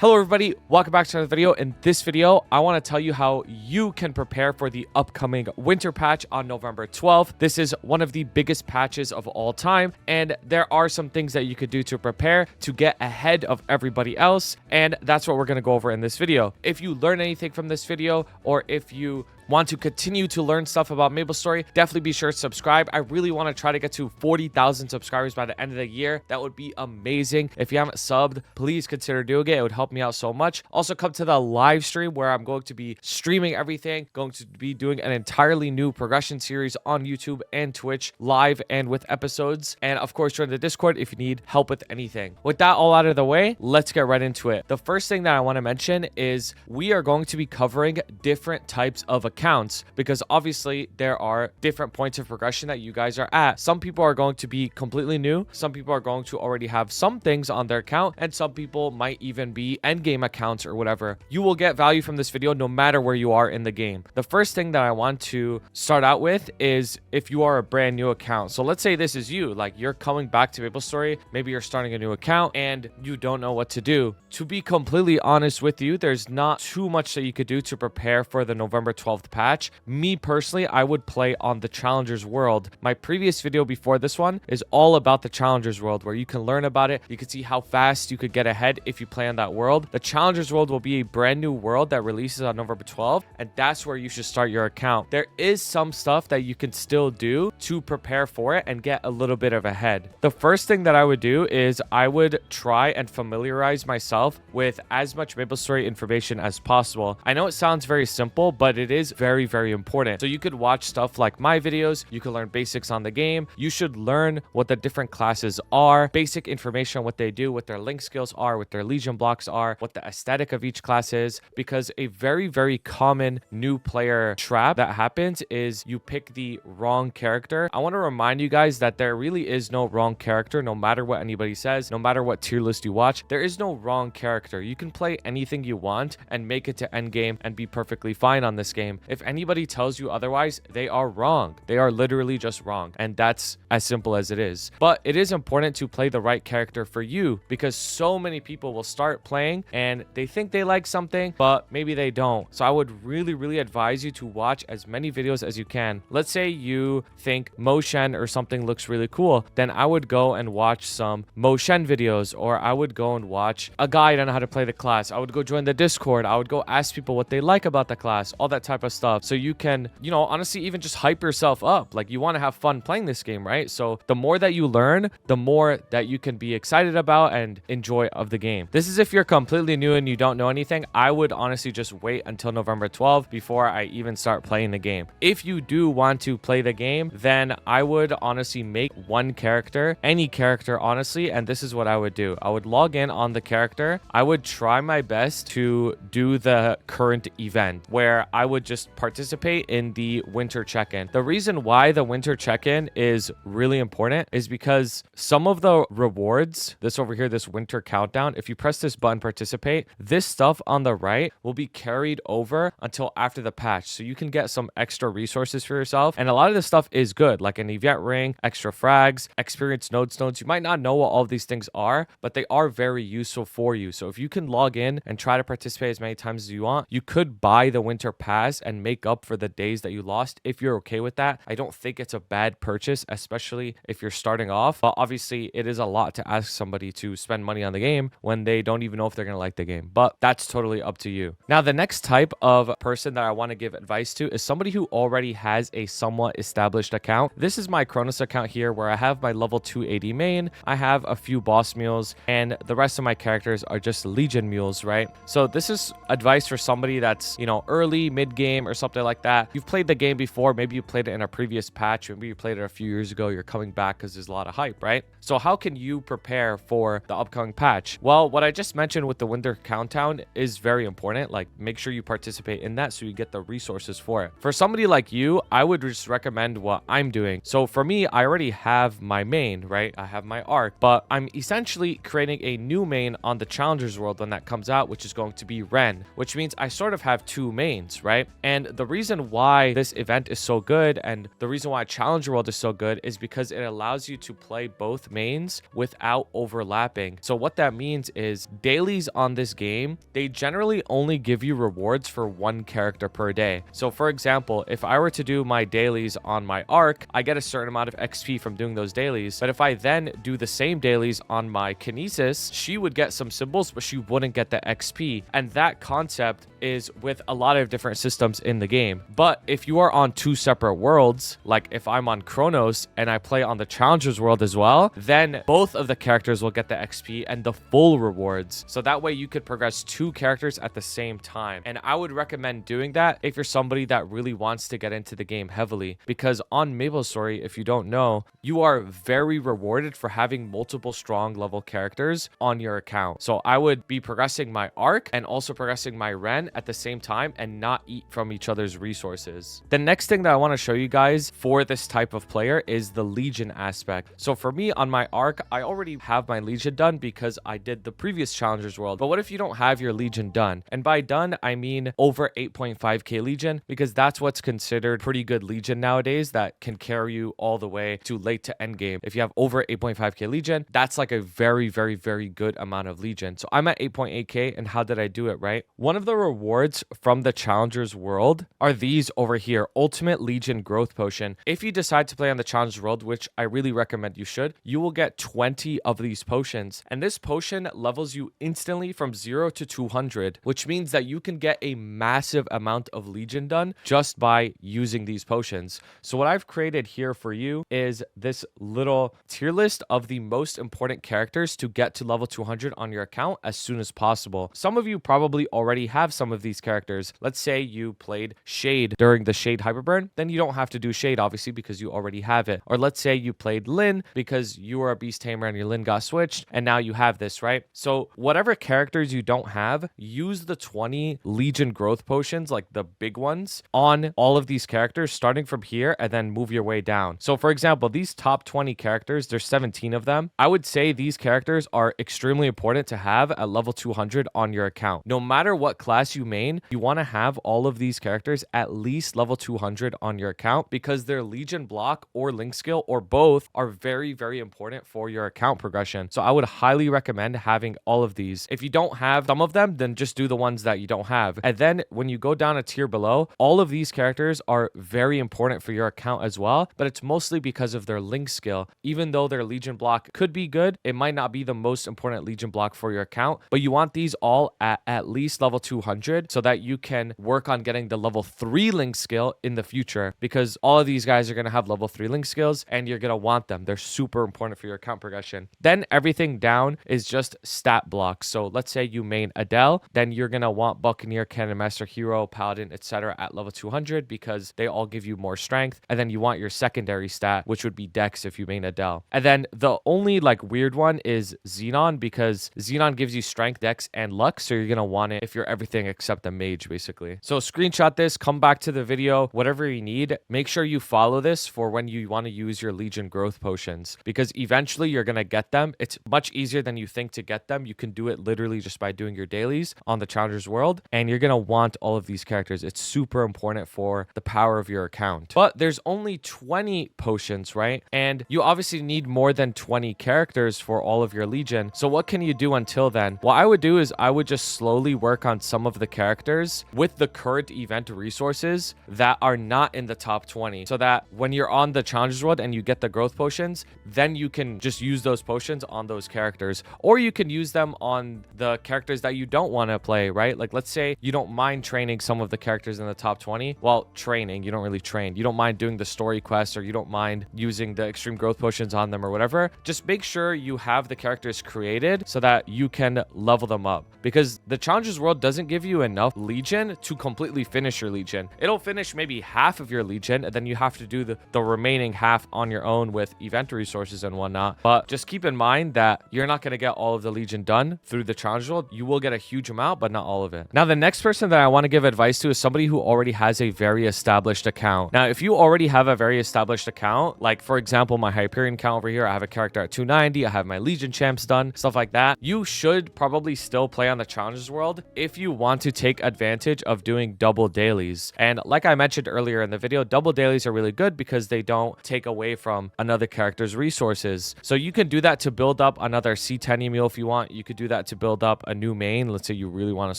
Hello everybody, welcome back to another video. In this video, I want to tell you how you can prepare for the upcoming winter patch on November 12th. This is one of the biggest patches of all time, and there are some things that you could do to prepare to get ahead of everybody else, and that's what we're going to go over in this video. If you learn anything from this video, or if you want to continue to learn stuff about MapleStory, definitely be sure to subscribe. I really want to try to get to 40,000 subscribers by the end of the year. That would be amazing. If you haven't subbed, please consider doing it. It would help me out so much. Also, come to the live stream where I'm going to be streaming everything, going to be doing an entirely new progression series on YouTube and Twitch, live and with episodes. And of course, join the Discord if you need help with anything. With that all out of the way, let's get right into it. The first thing that I want to mention is we are going to be covering different types of accounts, because obviously there are different points of progression that you guys are at. Some people are going to be completely new, some people are going to already have some things on their account, and some people might even be endgame accounts or whatever. You will get value from this video no matter where you are in the game. The first thing that I want to start out with is if you are a brand new account. So let's say this is you, like you're coming back to MapleStory, maybe you're starting a new account and you don't know what to do. To be completely honest with you, there's not too much that you could do to prepare for the November 12th patch. Me personally, I would play on the Challengers World. My previous video before this one is all about the Challengers World, where you can learn about it. You can see how fast you could get ahead if you play on that world. The Challengers World will be a brand new world that releases on November 12th, and that's where you should start your account. There is some stuff that you can still do to prepare for it and get a little bit of ahead. The first thing that I would do is I would try and familiarize myself with as much MapleStory information as possible. I know it sounds very simple, but it is very important. So you could watch stuff like my videos, you can learn basics on the game, you should learn what the different classes are, basic information on what they do, what their link skills are, what their legion blocks are, what the aesthetic of each class is, because a very common new player trap that happens is you pick the wrong character. I want to remind you guys that there really is no wrong character, no matter what anybody says, no matter what tier list you watch, there is no wrong character. You can play anything you want and make it to endgame and be perfectly fine on this game. If anybody tells you otherwise, they are wrong. They are literally just wrong. And that's as simple as it is. But it is important to play the right character for you, because so many people will start playing and they think they like something, but maybe they don't. So I would really advise you to watch as many videos as you can. Let's say you think Moshen or something looks really cool. Then I would go and watch some Moshen videos, or I would go and watch a guide on how to play the class. I would go join the Discord. I would go ask people what they like about the class, all that type of stuff. So you can, honestly, even just hype yourself up. Like, you want to have fun playing this game, right? So the more that you learn, the more that you can be excited about and enjoy of the game. This is if you're completely new and you don't know anything. I would honestly just wait until November 12th before I even start playing the game. If you do want to play the game, then I would honestly make one character, any character, honestly, and this is what I would do. I would log in on the character. I would try my best to do the current event, where I would just participate in the winter check-in. The reason why the winter check-in is really important is because some of the rewards, this over here, this winter countdown, if you press this button participate, this stuff on the right will be carried over until after the patch. So you can get some extra resources for yourself. And a lot of this stuff is good, like an event ring, extra frags, experience node stones. You might not know what all of these things are, but they are very useful for you. So if you can log in and try to participate as many times as you want, you could buy the winter pass and make up for the days that you lost. If you're okay with that, I don't think it's a bad purchase, especially if you're starting off. But obviously it is a lot to ask somebody to spend money on the game when they don't even know if they're going to like the game, but that's totally up to you. Now, the next type of person that I want to give advice to is somebody who already has a somewhat established account. This is my Cronus account here, where I have my level 280 main, I have a few boss mules, and the rest of my characters are just legion mules, right? So this is advice for somebody that's, early, mid-game or something like that. You've played the game before, maybe you played it in a previous patch, maybe you played it a few years ago, you're coming back because there's a lot of hype, right? So how can you prepare for the upcoming patch? Well, what I just mentioned with the winter countdown is very important. Like, make sure you participate in that so you get the resources for it. For somebody like you, I would just recommend what I'm doing. So for me, I already have my main, right? I have my arc, but I'm essentially creating a new main on the Challengers World when that comes out, which is going to be Ren, which means I sort of have two mains, right? And And the reason why this event is so good and the reason why Challenger World is so good is because it allows you to play both mains without overlapping. So what that means is dailies on this game, they generally only give you rewards for one character per day. So for example, if I were to do my dailies on my arc, I get a certain amount of XP from doing those dailies. But if I then do the same dailies on my Kinesis, she would get some symbols, but she wouldn't get the XP. And that concept is with a lot of different systems in the game. But if you are on two separate worlds, like if I'm on Chronos and I play on the Challengers world as well, then both of the characters will get the XP and the full rewards. So that way you could progress two characters at the same time. And I would recommend doing that if you're somebody that really wants to get into the game heavily, because on MapleStory, if you don't know, you are very rewarded for having multiple strong level characters on your account. So I would be progressing my arc and also progressing my Ren at the same time and not eat from each other's resources. The next thing that I want to show you guys for this type of player is the Legion aspect. So for me on my arc, I already have my Legion done because I did the previous Challengers World. But what if you don't have your Legion done? And by done, I mean over 8.5k Legion, because that's what's considered pretty good Legion nowadays that can carry you all the way to late to endgame. If you have over 8.5k Legion, that's like a very, very, very good amount of Legion. So I'm at 8.8k, and how did I do it, right? One of the rewards from the Challengers World are these over here, Ultimate Legion Growth Potion. If you decide to play on the Challengers World, which I really recommend you should, you will get 20 of these potions. And this potion levels you instantly from 0 to 200, which means that you can get a massive amount of Legion done just by using these potions. So what I've created here for you is this little tier list of the most important characters to get to level 200 on your account as soon as possible. Some of you probably already have some of these characters. Let's say you played Shade during the Shade Hyperburn, then you don't have to do Shade obviously because you already have it. Or let's say you played Lyn because you were a Beast Tamer and your Lyn got switched and now you have this, right? So whatever characters you don't have, use the 20 Legion growth potions, like the big ones, on all of these characters starting from here and then move your way down. So for example, these top 20 characters, there's 17 of them. I would say these characters are extremely important to have at level 200 on your account. No matter what class you main, you want to have all of these characters at least level 200 on your account because their Legion block or link skill or both are very, very important for your account progression. So I would highly recommend having all of these. If you don't have some of them, then just do the ones that you don't have. And then when you go down a tier below, all of these characters are very important for your account as well, but it's mostly because of their link skill. Even though their Legion block could be good, it might not be the most important Legion block for your account, but you want these all at least level 200 so that you can work on getting the level 3 link skill in the future, because all of these guys are going to have level 3 link skills and you're going to want them. They're super important for your account progression. Then everything down is just stat blocks. So let's say you main Adele, then you're going to want Buccaneer, Cannon Master, Hero, Paladin, etc. at level 200 because they all give you more strength. And then you want your secondary stat, which would be Dex if you main Adele. And then the only like weird one is Xenon, because Xenon gives you strength, Dex, and luck. So you're going to want it if you're everything except a mage, basically. So screenshot this, come back to the video, whatever you need. Make sure you follow this for when you want to use your Legion growth potions, because eventually you're going to get them. It's much easier than you think to get them. You can do it literally just by doing your dailies on the Challengers World, and you're going to want all of these characters. It's super important for the power of your account. But there's only 20 potions, right? And you obviously need more than 20 characters for all of your Legion. So what can you do until then? What I would do is I would just slowly work on some of the characters with the current event resources that are not in the top 20, so that when you're on the Challengers World and you get the growth potions, then you can just use those potions on those characters, or you can use them on the characters that you don't want to play, right? Like let's say you don't mind training some of the characters in the top 20. Well, training, you don't really train. You don't mind doing the story quests, or you don't mind using the extreme growth potions on them or whatever. Just make sure you have the characters created so that you can level them up, because the Challengers World doesn't give you enough Legion to completely finish your Legion. It'll finish maybe half of your Legion, and then you have to do the remaining half on your own with event resources and whatnot. But just keep in mind that you're not going to get all of the Legion done through the Challengers World. You will get a huge amount, but not all of it. Now, the next person that I want to give advice to is somebody who already has a very established account. Now, if you already have a very established account, like for example, my Hyperion account over here, I have a character at 290, I have my Legion champs done, stuff like that, you should probably still play on the Challengers World if you want to take advantage of doing double dailies. And like I mentioned earlier in the video, double dailies are really good because they don't take away from another character's resources. So you can do that to build up another C10 emu if you want. You could do that to build up a new main. Let's say you really want to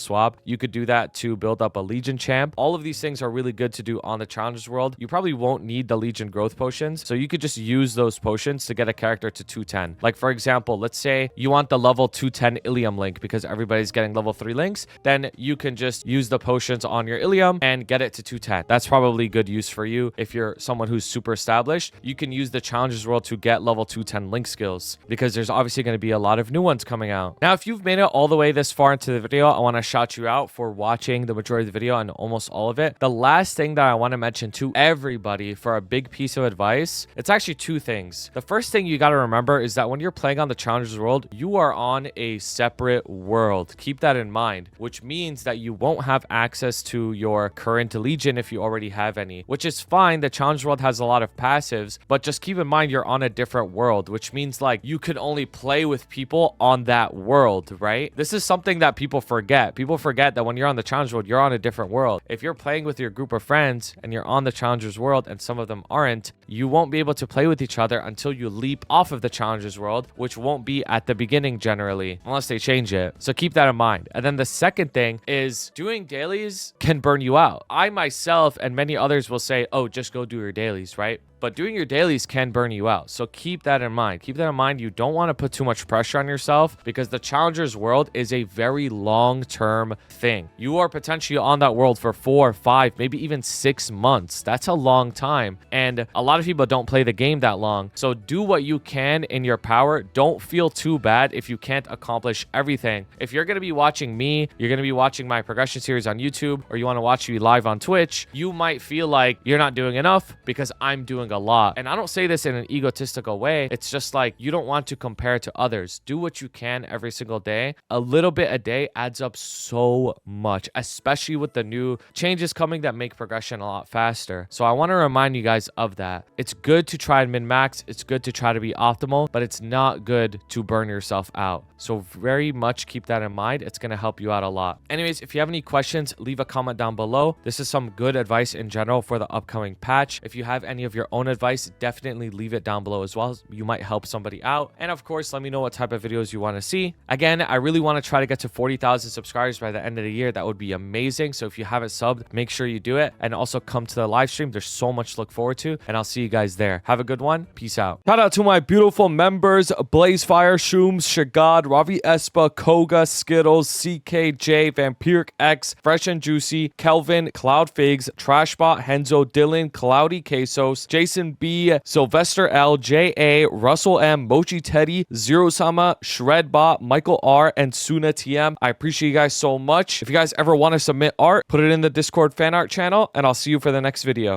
swap. You could do that to build up a Legion champ. All of these things are really good to do on the Challengers World. You probably won't need the Legion growth potions, so you could just use those potions to get a character to 210. Like for example, let's say you want the level 210 Ilium link because everybody's getting level 3 links, then you can just use the potions on your Ilium and get it to 210. That's probably good use for you if you're someone who's super established. You can use the Challengers World to get level 210 link skills because there's obviously going to be a lot of new ones coming out. Now, if you've made it all the way this far into the video, I want to shout you out for watching the majority of the video and almost all of it. The last thing that I want to mention to everybody for a big piece of advice, it's actually two things. The first thing you got to remember is that when you're playing on the Challengers World, you are on a separate world. Keep that in mind, which means that you won't have access to your current Legion if you already have any, which is fine. The Challengers World has a lot of passives, but just keep in mind you're on a different world, which means like you can only play with people on that world, right? This is something that people forget. People forget that when you're on the Challengers World, you're on a different world. If you're playing with your group of friends and you're on the Challengers World and some of them aren't, you won't be able to play with each other until you leap off of the Challengers World, which won't be at the beginning generally, unless they change it. So keep that in mind. And then the second thing is doing dailies can burn you out. I myself and many others will say, oh, just go do your dailies, right? But doing your dailies can burn you out. So keep that in mind. Keep that in mind. You don't want to put too much pressure on yourself because the Challengers World is a very long-term thing. You are potentially on that world for 4, 5, maybe even 6 months. That's a long time. And a lot of people don't play the game that long. So do what you can in your power. Don't feel too bad if you can't accomplish everything. If you're going to be watching me, you're going to be watching my progression series on YouTube, or you want to watch me live on Twitch, you might feel like you're not doing enough because I'm doing a lot. And I don't say this in an egotistical way. It's just like you don't want to compare to others. Do what you can every single day. A little bit a day adds up so much, especially with the new changes coming that make progression a lot faster. So I want to remind you guys of that. It's good to try and min-max. It's good to try to be optimal, but it's not good to burn yourself out. So very much keep that in mind. It's going to help you out a lot. Anyways, if you have any questions, leave a comment down below. This is some good advice in general for the upcoming patch. If you have any of your own advice, definitely leave it down below as well. You might help somebody out. And of course, let me know what type of videos you want to see. Again, I really want to try to get to 40,000 subscribers by the end of the year. That would be amazing. So if you haven't subbed, make sure you do it. And also come to the live stream. There's so much to look forward to. And I'll see you guys there. Have a good one. Peace out. Shout out to my beautiful members, Blazefire, Shooms, Shagad, Ravi Espa, Koga, Skittles, CKJ, Vampiric X, Fresh and Juicy, Kelvin, Cloud Figs, Trashbot, Henzo, Dylan, Cloudy Quesos, Jason B, Sylvester L, J.A., Russell M, Mochi Teddy, Zero Sama, Shredbot, Michael R, and Suna TM. I appreciate you guys so much. If you guys ever want to submit art, put it in the Discord fan art channel, and I'll see you for the next video.